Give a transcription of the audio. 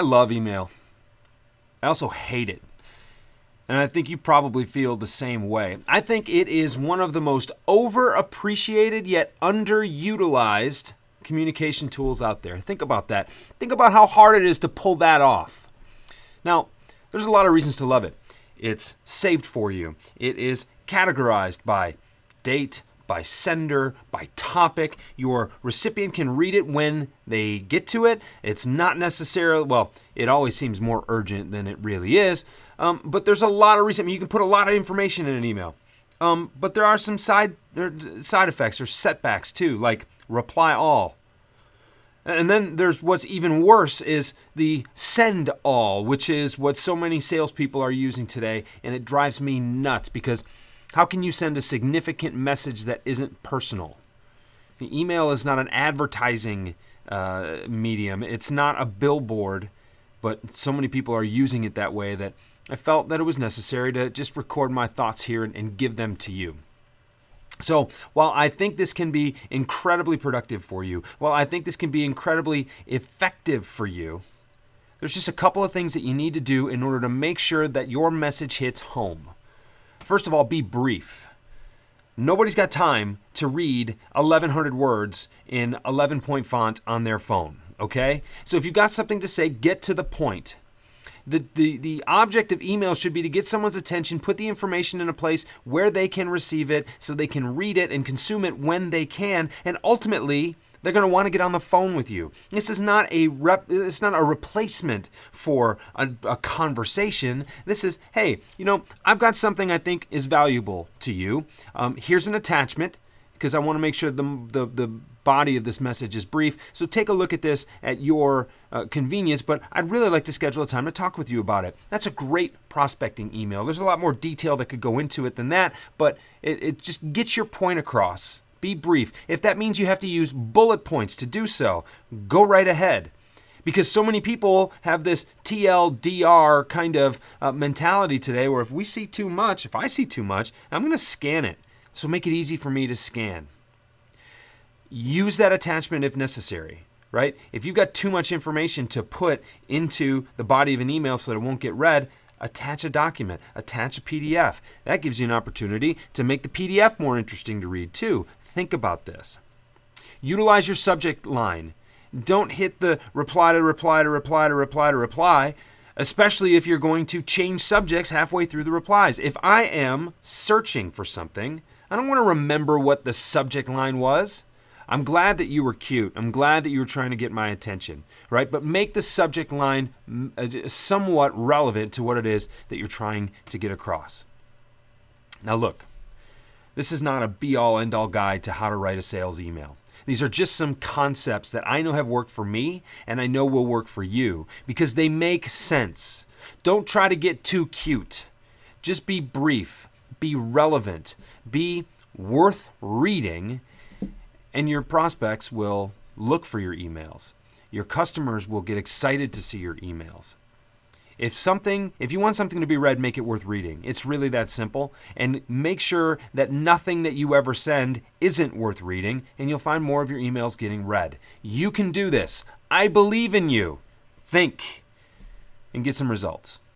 I love email. I also hate it. And I think you probably feel the same way. I think it is one of the most overappreciated yet underutilized communication tools out there. Think about that. Think about how hard it is to pull that off. Now, there's a lot of reasons to love it. It's saved for you. It is categorized by date, by sender, by topic. Your recipient can read it when they get to it. It's not necessarily, well, it always seems more urgent than it really is. But there's a lot of reasons. You can put a lot of information in an email. But there are some side effects or setbacks too, like reply all. And then there's what's even worse is the send all, which is what so many salespeople are using today. And it drives me nuts because how can you send a significant message that isn't personal? The email is not an advertising medium. It's not a billboard, but so many people are using it that way that I felt that it was necessary to just record my thoughts here and give them to you. So while I think this can be incredibly productive for you, while I think this can be incredibly effective for you, there's just a couple of things that you need to do in order to make sure that your message hits home. First of all, be brief. Nobody's got time to read 1,100 words in 11-point font on their phone, okay? So if you've got something to say, get to the point. The object of email should be to get someone's attention, put the information in a place where they can receive it so they can read it and consume it when they can, and ultimately they're going to want to get on the phone with you. This is not it's not a replacement for a conversation. This is, hey, I've got something I think is valuable to you. Here's an attachment because I want to make sure the body of this message is brief. So take a look at this at your convenience, but I'd really like to schedule a time to talk with you about it. That's a great prospecting email. There's a lot more detail that could go into it than that, but it just gets your point across. Be brief. If that means you have to use bullet points to do so, go right ahead. Because so many people have this TLDR kind of mentality today where if I see too much, I'm going to scan it. So make it easy for me to scan. Use that attachment if necessary, right? If you've got too much information to put into the body of an email so that it won't get read, attach a document, attach a PDF. That gives you an opportunity to make the PDF more interesting to read too. Think about this. Utilize your subject line. Don't hit the reply to reply to reply to reply to reply, especially if you're going to change subjects halfway through the replies. If I am searching for something, I don't want to remember what the subject line was. I'm glad that you were cute. I'm glad that you were trying to get my attention, right? But make the subject line somewhat relevant to what it is that you're trying to get across. Now look, this is not a be-all, end-all guide to how to write a sales email. These are just some concepts that I know have worked for me and I know will work for you because they make sense. Don't try to get too cute. Just be brief, be relevant, be worth reading, and your prospects will look for your emails. Your customers will get excited to see your emails. If you want something to be read, make it worth reading. It's really that simple. And make sure that nothing that you ever send isn't worth reading, and you'll find more of your emails getting read. You can do this. I believe in you. Think and get some results.